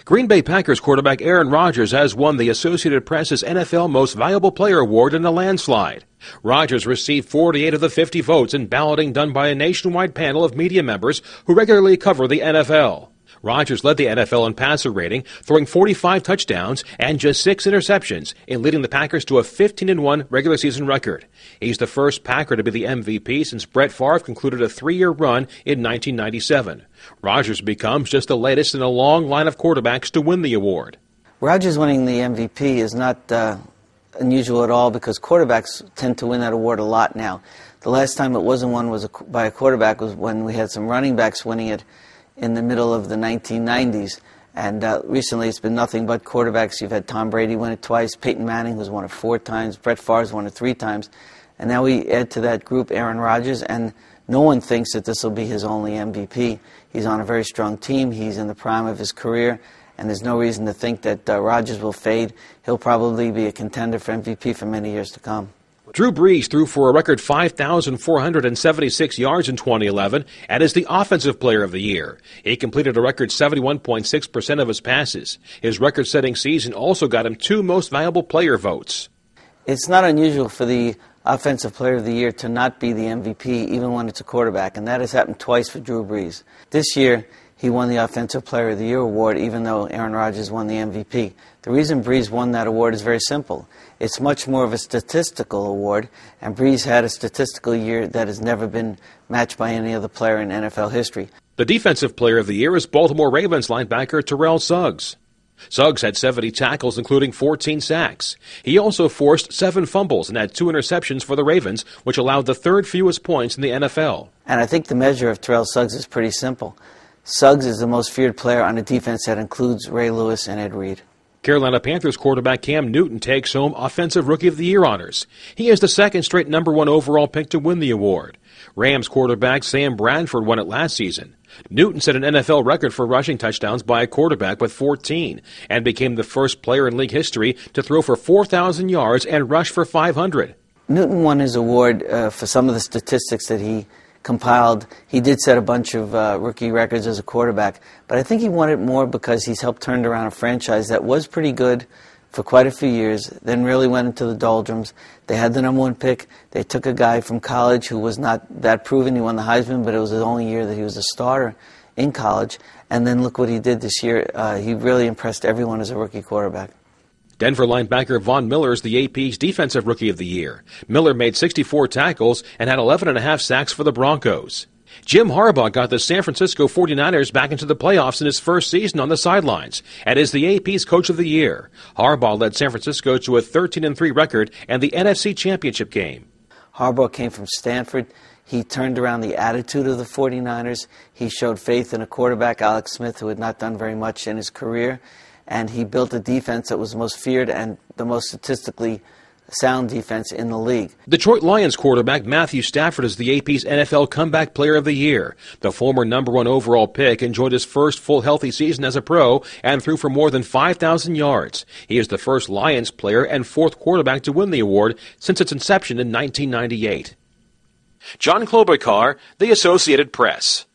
Green Bay Packers quarterback Aaron Rodgers has won the Associated Press's NFL Most Valuable Player Award in a landslide. Rodgers received 48 of the 50 votes in balloting done by a nationwide panel of media members who regularly cover the NFL. Rodgers led the NFL in passer rating, throwing 45 touchdowns and just 6 interceptions, in leading the Packers to a 15-1 regular season record. He's the first Packer to be the MVP since Brett Favre concluded a 3-year run in 1997. Rodgers becomes just the latest in a long line of quarterbacks to win the award. Rodgers winning the MVP is not unusual at all because quarterbacks tend to win that award a lot now. The last time it wasn't won by a quarterback was when we had some running backs winning it in the middle of the 1990s. And recently it's been nothing but quarterbacks. You've had Tom Brady win it twice, Peyton Manning who's won it 4 times, Brett Favre's won it 3 times. And now we add to that group Aaron Rodgers, and no one thinks that this will be his only MVP. He's on a very strong team. He's in the prime of his career, and there's no reason to think that Rodgers will fade. He'll probably be a contender for MVP for many years to come. Drew Brees threw for a record 5,476 yards in 2011 and is the Offensive Player of the Year. He completed a record 71.6% of his passes. His record-setting season also got him 2 Most Valuable Player votes. It's not unusual for the Offensive Player of the Year to not be the MVP, even when it's a quarterback, and that has happened twice for Drew Brees. This year, he won the Offensive Player of the Year award, even though Aaron Rodgers won the MVP. The reason Brees won that award is very simple. It's much more of a statistical award, and Brees had a statistical year that has never been matched by any other player in NFL history. The Defensive Player of the Year is Baltimore Ravens linebacker Terrell Suggs. Suggs had 70 tackles, including 14 sacks. He also forced 7 fumbles and had 2 interceptions for the Ravens, which allowed the 3rd fewest points in the NFL. And I think the measure of Terrell Suggs is pretty simple. Suggs is the most feared player on a defense that includes Ray Lewis and Ed Reed. Carolina Panthers quarterback Cam Newton takes home Offensive Rookie of the Year honors. He is the 2nd straight #1 overall pick to win the award. Rams quarterback Sam Bradford won it last season. Newton set an NFL record for rushing touchdowns by a quarterback with 14 and became the first player in league history to throw for 4,000 yards and rush for 500. Newton won his award for some of the statistics that he compiled. He did set a bunch of rookie records as a quarterback, but I think he won it more because he's helped turn around a franchise that was pretty good for quite a few years, then really went into the doldrums. They had the #1 pick. They took a guy from college who was not that proven. He won the Heisman, but it was the only year that he was a starter in college. And then look what he did this year. He really impressed everyone as a rookie quarterback. Denver linebacker Von Miller is the AP's Defensive Rookie of the Year. Miller made 64 tackles and had 11.5 sacks for the Broncos. Jim Harbaugh got the San Francisco 49ers back into the playoffs in his first season on the sidelines and is the AP's Coach of the Year. Harbaugh led San Francisco to a 13-3 record and the NFC Championship game. Harbaugh came from Stanford. He turned around the attitude of the 49ers. He showed faith in a quarterback, Alex Smith, who had not done very much in his career. And he built a defense that was the most feared and the most statistically sound defense in the league. Detroit Lions quarterback Matthew Stafford is the AP's NFL Comeback Player of the Year. The former #1 overall pick enjoyed his first full healthy season as a pro and threw for more than 5,000 yards. He is the first Lions player and 4th quarterback to win the award since its inception in 1998. John Klobuchar, The Associated Press.